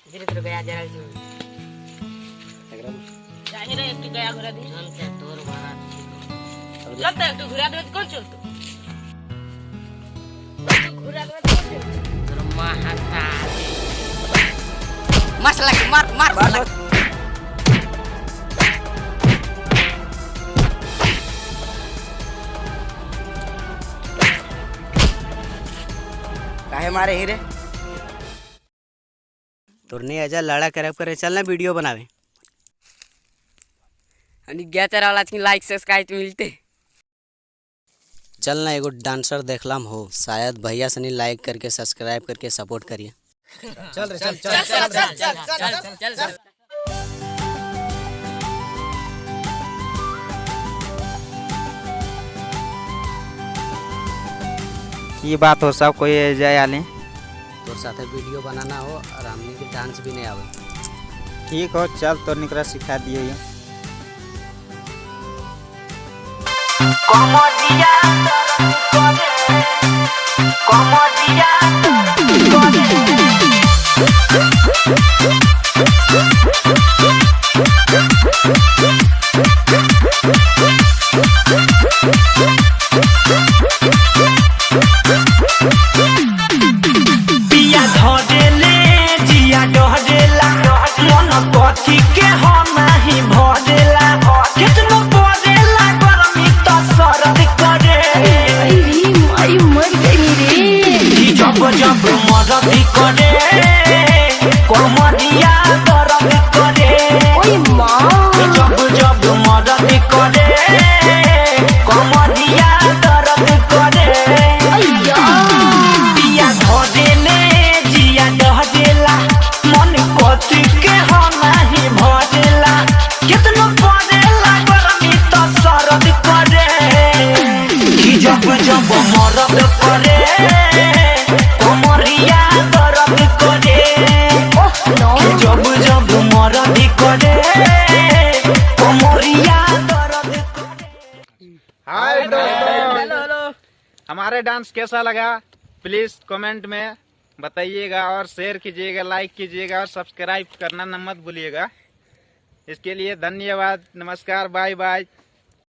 धीरे धीरे गया जरा जो जाहि रे एक गया घुरा दी चलते तोर मारा लगता है तू घुरा दे कौन चल तू घुरा दे तोर महाता मसला के मार मार मार काहे मारे हीरे तोरने आजा लड़ा करब करे चल ना वीडियो बनावे अनि गया तेरा वाला की लाइक सब्सक्राइब मिलते चल ना एगो डांसर देखलाम हो शायद भैया सनी लाइक करके सब्सक्राइब करके सपोर्ट करिए चल रे चल चल चल चल चल ये बात हो सब कोई जाए आले तोर साथे वीडियो बनाना हो और हमनी के डांस भी नहीं आवे ठीक हो चल तो निकरा सिखा दिए ये कमरिया कमरिया पिया धरेले जिया डहरेला मन कथी के हो नाही भरेला कितनो परेला गरमी त सरद करे आई मर गई रे जब जब मरद करे कमरिया दर्द करे ओए माँ जब जब मरद करे कमरिया दर्द करे अय्या पिया धरेले जिया डहरेला मन कथी के हो नाही भरेला कितनो परेला गरमी त सरद करे जब जब मरद करे कमरिया दर्द करे ओह नो जब जब मरद करे कमरिया दर्द करे। हाय दोस्तों हेलो हमारे डांस कैसा लगा प्लीज कमेंट में बताइएगा और शेयर कीजिएगा लाइक कीजिएगा और सब्सक्राइब करना न मत भूलिएगा। इसके लिए धन्यवाद। नमस्कार बाय बाय।